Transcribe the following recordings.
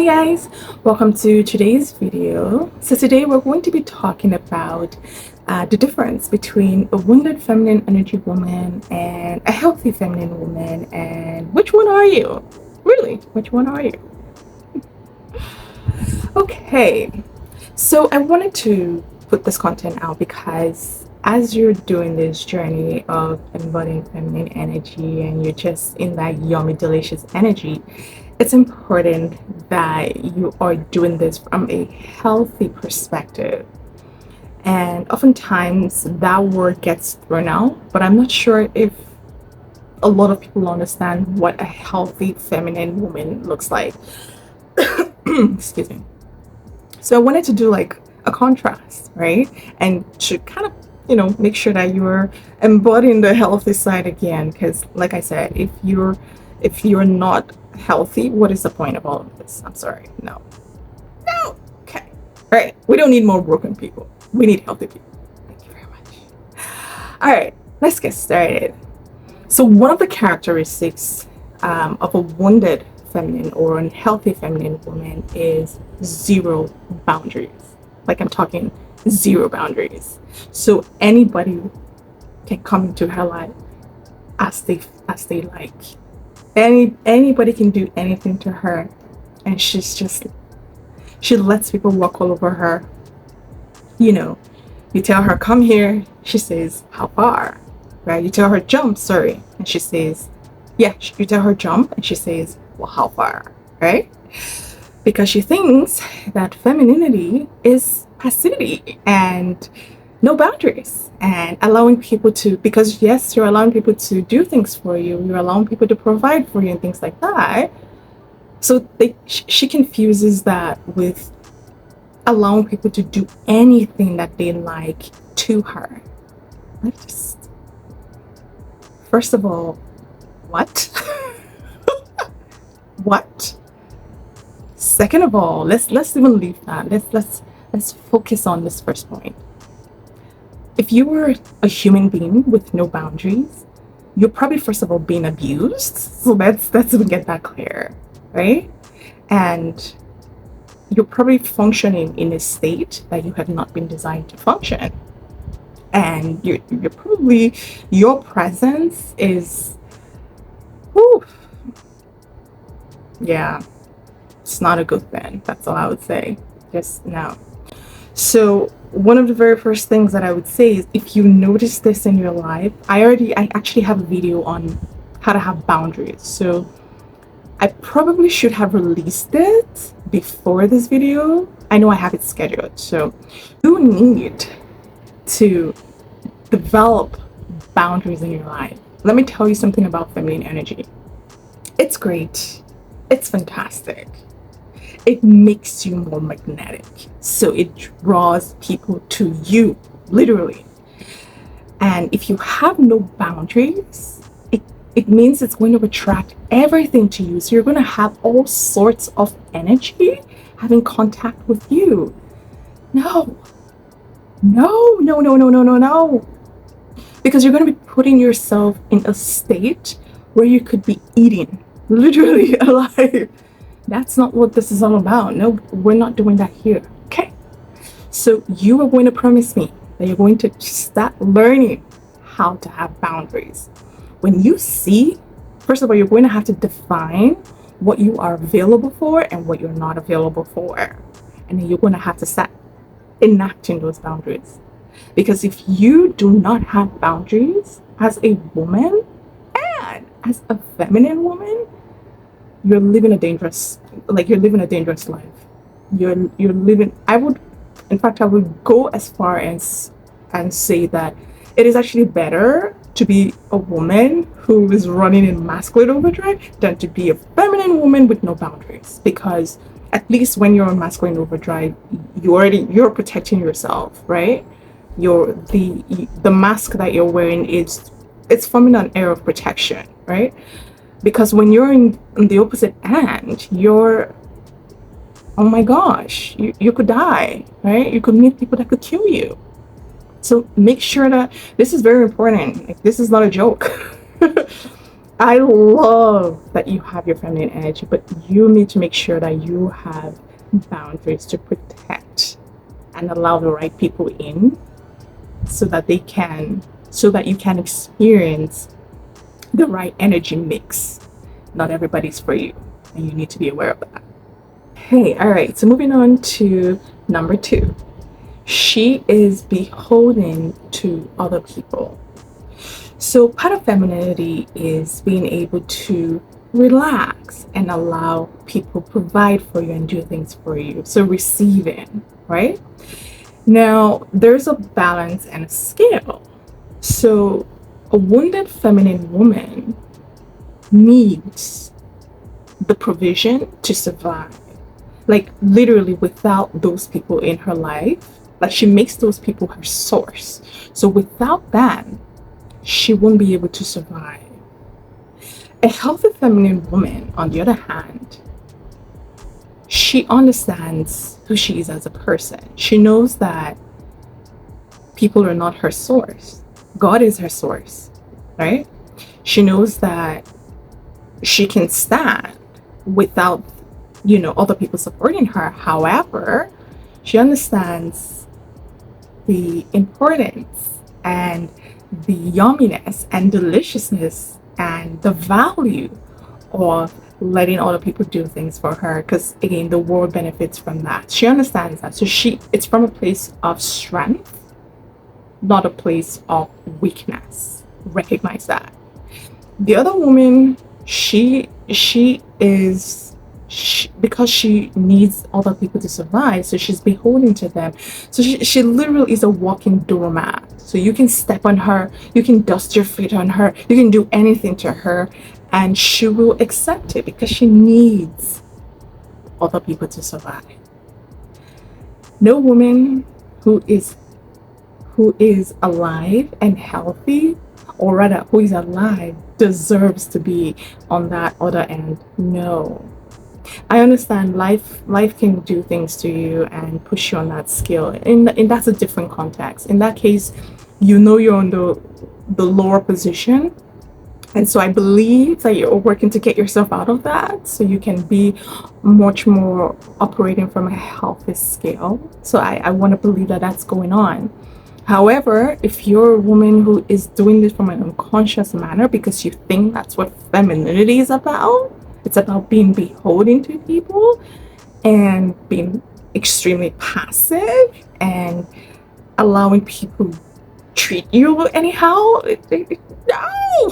Hey guys, welcome to today's video. So today we're going to be talking about the difference between a wounded feminine energy woman and a healthy feminine woman, and which one are you? Really, which one are you? Okay, so I wanted to put this content out because as you're doing this journey of embodying feminine energy and you're just in that yummy, delicious energy, it's important that you are doing this from a healthy perspective. And oftentimes that word gets thrown out, but I'm not sure if a lot of people understand what a healthy feminine woman looks like. Excuse me. So I wanted to do like a contrast, right? And to kind of, make sure that you're embodying the healthy side again. Because like I said, if you're not healthy, what is the point of all of this? I'm sorry. No. Okay. All right. We don't need more broken people. We need healthy people. Thank you very much. All right. Let's get started. So one of the characteristics of a wounded feminine or unhealthy feminine woman is zero boundaries. Like I'm talking zero boundaries. So anybody can come into her life as they like. Anybody can do anything to her, and she lets people walk all over her. You tell her come here, she says how far, right? You tell her jump, sorry, and she says yeah. You tell her jump and she says well, how far, right? Because she thinks that femininity is passivity and no boundaries and allowing people to, because yes, you're allowing people to do things for you, you're allowing people to provide for you and things like that. So she confuses that with allowing people to do anything that they like to her. First of all, what? What? Second of all, let's even leave that. Let's focus on this first point. If you were a human being with no boundaries, you're probably first of all being abused. So let's even get that clear, right? And you're probably functioning in a state that you have not been designed to function. And you're probably, your presence is, whew, yeah, it's not a good thing. That's all I would say. Just no. So one of the very first things that I would say is if you notice this in your life, I actually have a video on how to have boundaries. So I probably should have released it before this video. I know I have it scheduled. So you need to develop boundaries in your life. Let me tell you something about feminine energy. It's great. It's fantastic. It makes you more magnetic. So it draws people to you, literally. And if you have no boundaries, it means it's going to attract everything to you. So you're going to have all sorts of energy having contact with you. No. Because you're going to be putting yourself in a state where you could be eating, literally alive. That's not what this is all about. No, we're not doing that here. Okay. So you are going to promise me that you're going to start learning how to have boundaries. When you see, first of all, you're going to have to define what you are available for and what you're not available for. And then you're going to have to start enacting those boundaries. Because if you do not have boundaries as a woman and as a feminine woman, you're living a dangerous life. You're living, I would go as far as and say that it is actually better to be a woman who is running in masculine overdrive than to be a feminine woman with no boundaries. Because at least when you're on masculine overdrive, you're protecting yourself, right? The mask that you're wearing it's forming an air of protection, right? Because when you're in the opposite end, you're, oh my gosh, you could die, right? You could meet people that could kill you. So make sure that this is very important. Like, this is not a joke. I love that you have your feminine energy, but you need to make sure that you have boundaries to protect and allow the right people in so that you can experience the right energy mix. Not everybody's for you, and you need to be aware of that. Hey, all right, so moving on to number 2. She is beholden to other people. So part of femininity is being able to relax and allow people provide for you and do things for you. So receiving, right? Now, there's a balance and a scale. So a wounded feminine woman needs the provision to survive. Like literally without those people in her life, like she makes those people her source. So without that, she won't be able to survive. A healthy feminine woman, on the other hand, she understands who she is as a person. She knows that people are not her source. God is her source, right? She knows that she can stand without, other people supporting her. However, she understands the importance and the yumminess and deliciousness and the value of letting other people do things for her, because again, the world benefits from that. She understands that. So it's from a place of strength, not a place of weakness. Recognize that. The other woman, because she needs other people to survive, so she's beholden to them. So she literally is a walking doormat. So you can step on her, you can dust your feet on her, you can do anything to her, and she will accept it because she needs other people to survive. No woman who is alive and healthy, or rather who is alive, deserves to be on that other end. No. I understand life can do things to you and push you on that scale, and that's a different context. In that case, you're on the lower position, and so I believe that you're working to get yourself out of that so you can be much more operating from a healthy scale. So I want to believe that that's going on. However, if you're a woman who is doing this from an unconscious manner because you think that's what femininity is about, it's about being beholden to people and being extremely passive and allowing people treat you anyhow. No!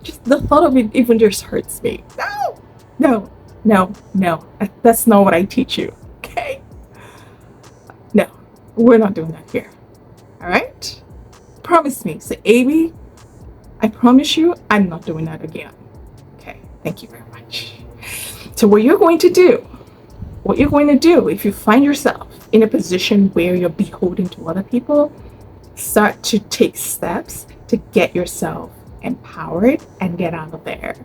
Just the thought of it even just hurts me. No. That's not what I teach you, okay? No, we're not doing that here, all right? Promise me. So, Amy, I promise you I'm not doing that again. Okay, thank you very much. So what you're going to do if you find yourself in a position where you're beholden to other people, start to take steps to get yourself empowered and get out of there.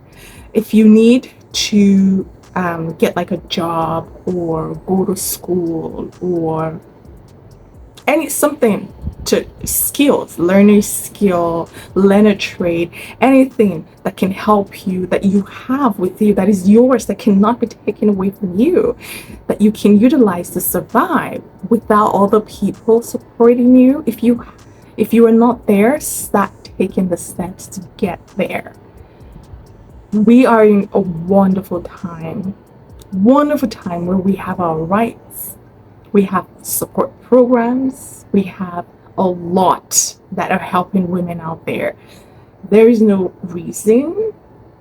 If you need to get like a job or go to school or something to skills, learn a skill, learn a trade, anything that can help you, that you have with you, that is yours, that cannot be taken away from you, that you can utilize to survive without other people supporting you. If you are not there, start taking the steps to get there. We are in a wonderful time where we have our rights, we have support programs, we have a lot that are helping women out there. There is no reason,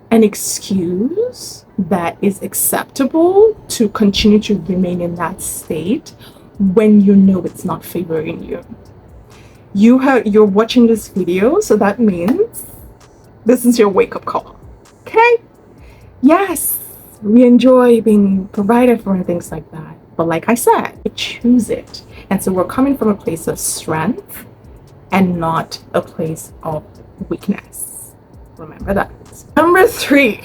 an excuse that is acceptable to continue to remain in that state when you know it's not favoring you. You're watching this video, so that means this is your wake-up call. Okay? Yes, we enjoy being provided for and things like that. But like I said, we choose it. And so we're coming from a place of strength and not a place of weakness. Remember that. Number 3.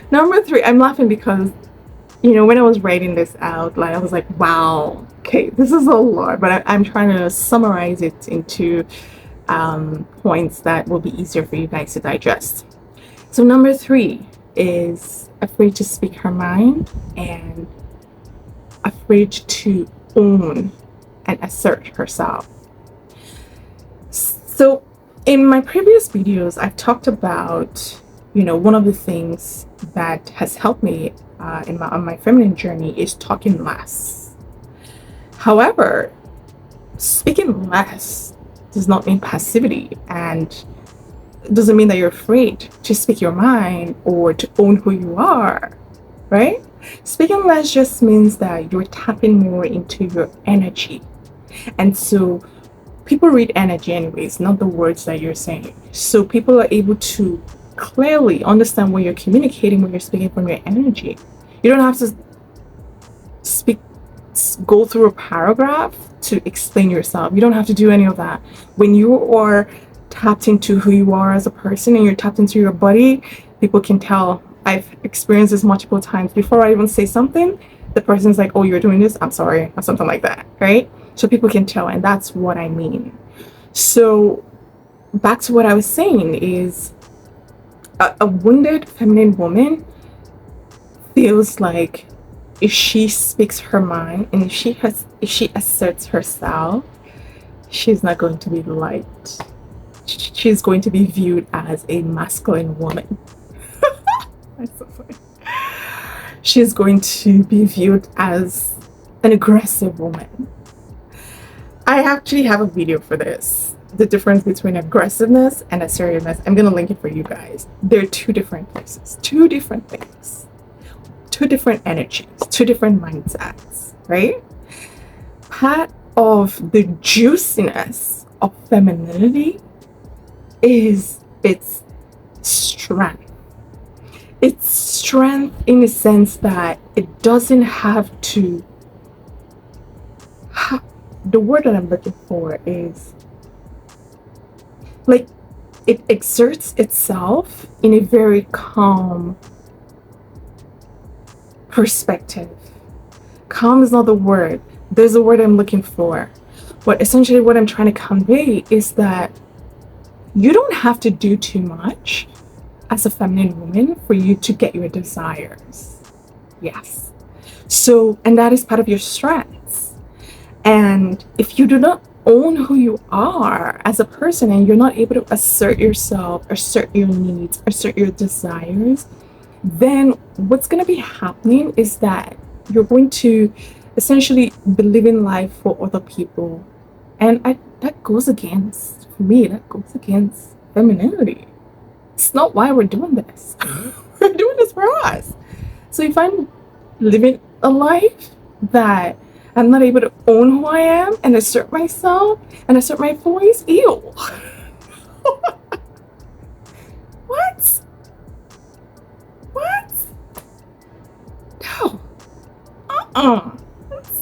Number 3, I'm laughing because, when I was writing this out, like I was like, wow, okay, this is a lot, but I'm trying to summarize it into points that will be easier for you guys to digest. So number 3 is afraid to speak her mind and afraid to own and assert herself. So in my previous videos, I've talked about, one of the things that has helped me on my feminine journey is talking less. However, speaking less does not mean passivity, and it doesn't mean that you're afraid to speak your mind or to own who you are, right? Speaking less just means that you're tapping more into your energy. And so people read energy anyways, not the words that you're saying. So people are able to clearly understand what you're communicating when you're speaking from your energy. You don't have to go through a paragraph to explain yourself. You don't have to do any of that. When you are tapped into who you are as a person and you're tapped into your body, people can tell. I've experienced this multiple times. Before I even say something, the person's like, oh, you're doing this? I'm sorry, or something like that, right? So people can tell, and that's what I mean. So back to what I was saying is a wounded feminine woman feels like if she speaks her mind and if she asserts herself, she's not going to be liked. She's going to be viewed as a masculine woman. That's so funny. She's going to be viewed as an aggressive woman. I actually have a video for this. The difference between aggressiveness and assertiveness. I'm going to link it for you guys. They're two different places, two different things, two different energies, two different mindsets, right? Part of the juiciness of femininity is its strength. It's strength in the sense that it doesn't have to. The word that I'm looking for is like it exerts itself in a very calm perspective. Calm is not the word. There's a word I'm looking for. But essentially what I'm trying to convey is that you don't have to do too much as a feminine woman for you to get your desires. Yes. So, and that is part of your strengths. And if you do not own who you are as a person and you're not able to assert yourself, assert your needs, assert your desires, then what's going to be happening is that you're going to essentially be living life for other people. And that goes against, for me, that goes against femininity. It's not why we're doing this. We're doing this for us. So if I'm living a life that I'm not able to own who I am and assert myself and assert my voice, ew. What? What? No.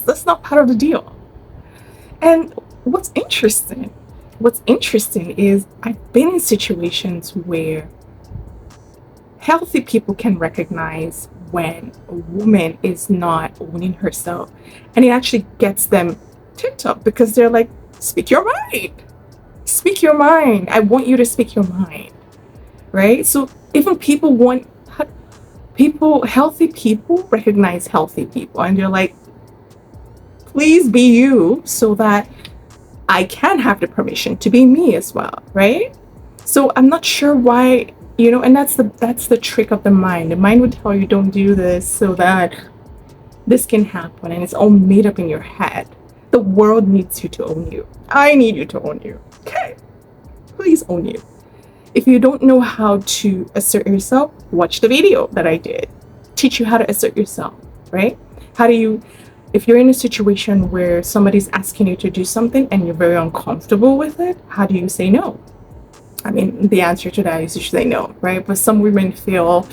That's not part of the deal. And what's interesting is I've been in situations where healthy people can recognize when a woman is not owning herself, and it actually gets them ticked up because they're like, speak your mind. Speak your mind. I want you to speak your mind. Right? So even healthy people recognize healthy people, and they're like, please be you so that I can have the permission to be me as well, right? So I'm not sure why, and that's the trick of the mind. The mind would tell you don't do this so that this can happen, and it's all made up in your head. The world needs you to own you. I need you to own you. Okay? Please own you. If you don't know how to assert yourself, watch the video that I did. Teach you how to assert yourself, right? If you're in a situation where somebody's asking you to do something and you're very uncomfortable with it, how do you say no? I mean, the answer to that is you should say no, right? But some women feel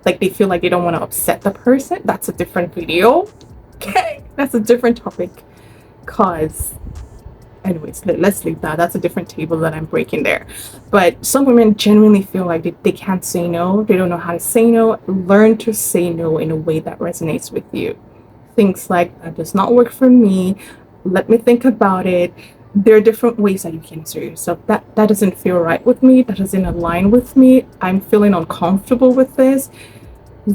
like they feel like they don't want to upset the person. That's a different video. Okay, that's a different topic. Anyways, let's leave that. That's a different table that I'm breaking there. But some women genuinely feel like they can't say no. They don't know how to say no. Learn to say no in a way that resonates with you. Things like, that does not work for me. let me think about it. There are different ways that you can assert yourself. That doesn't feel right with me. That doesn't align with me. I'm feeling uncomfortable with this.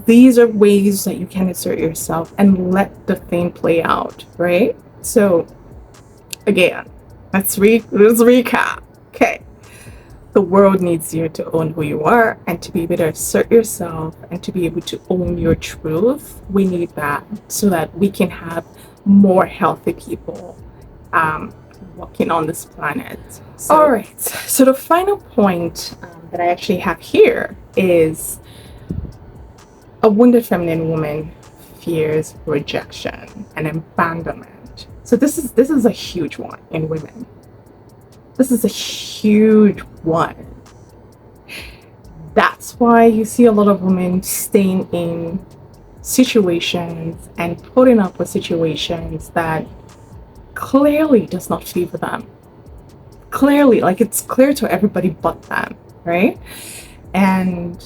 These are ways that you can assert yourself and let the thing play out, right? So again, let's recap. Okay. The world needs you to own who you are and to be able to assert yourself and to be able to own your truth. We need that so that we can have more healthy people walking on this planet. All right. So the final point that I actually have here is a wounded feminine woman fears rejection and abandonment. So this is a huge one in women. This is a huge one. That's why you see a lot of women staying in situations and putting up with situations that clearly does not favor them. Clearly, like it's clear to everybody but them, right? And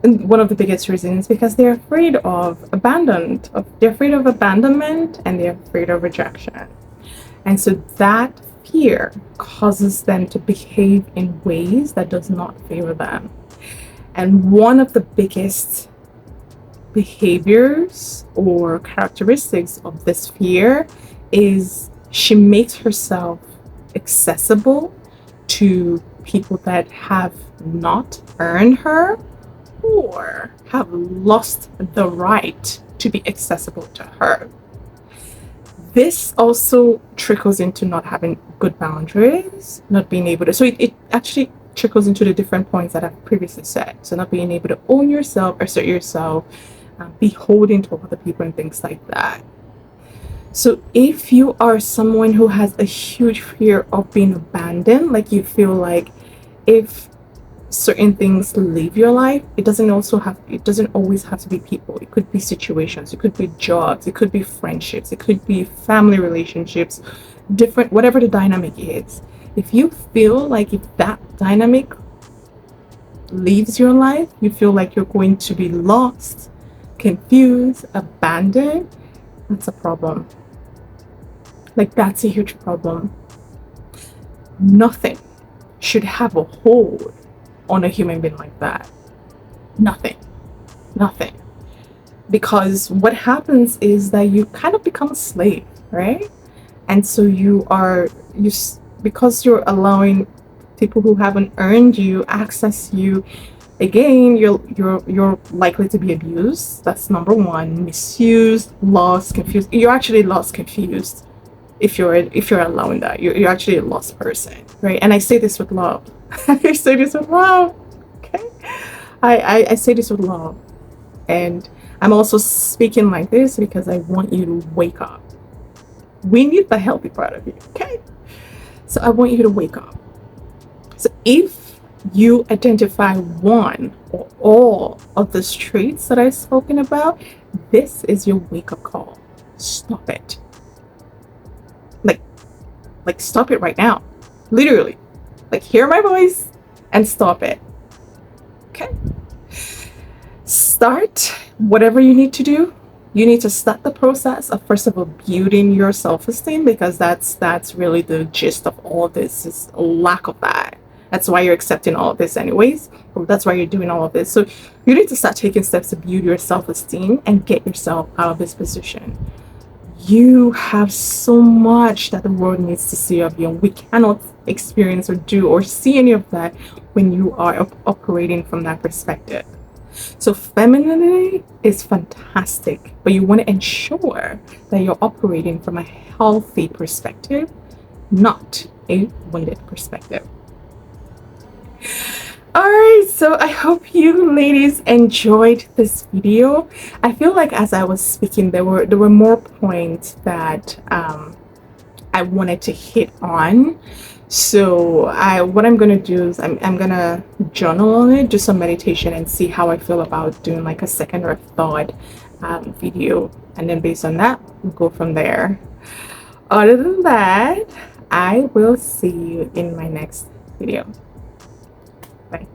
one of the biggest reasons is because they're afraid of abandonment. They're afraid of abandonment and they're afraid of rejection. And so that fear causes them to behave in ways that does not favor them. And one of the biggest behaviors or characteristics of this fear is she makes herself accessible to people that have not earned her or have lost the right to be accessible to her. This also trickles into not having good boundaries, not being able to, so it actually trickles into the different points that I've previously said. So not being able to own yourself, assert yourself, beholden to other people and things like that. So if you are someone who has a huge fear of being abandoned, like you feel like if certain things leave your life, it doesn't always have to be people. It could be situations, it could be jobs, it could be friendships, it could be family relationships, different, whatever the dynamic is. If you feel like if that dynamic leaves your life, you feel like you're going to be lost, confused, abandoned, that's a problem. Like that's a huge problem. Nothing should have a hold on a human being like that. Nothing. Because what happens is that you kind of become a slave, right? And so because you're allowing people who haven't earned you access you, again, you're likely to be abused. That's number one. Misused, lost, confused. You're actually lost, confused. If you're allowing that, you're actually a lost person, right? And I say this with love. I say this with love. Okay, I say this with love, and I'm also speaking like this because I want you to wake up. We need the healthy part of you. Okay, so I want you to wake up. So if you identify one or all of the traits that I've spoken about, this is your wake-up call. Stop it. Like stop it right now. Literally. Like hear my voice and stop it. Okay? Start whatever you need to do. You need to start the process of, first of all, building your self-esteem, because that's really the gist of all of this, is a lack of that. That's why you're accepting all of this anyways. That's why you're doing all of this. So you need to start taking steps to build your self-esteem and get yourself out of this position. You have so much that the world needs to see of you, and we cannot experience or do or see any of that when you are operating from that perspective. So femininity is fantastic, but you want to ensure that you're operating from a healthy perspective, not a wounded perspective. Alright, so I hope you ladies enjoyed this video. I feel like as I was speaking, there were more points that I wanted to hit on. So what I'm gonna do is I'm gonna journal on it, do some meditation, and see how I feel about doing like a second or third video, and then based on that we'll go from there. Other than that, I will see you in my next video. Bye.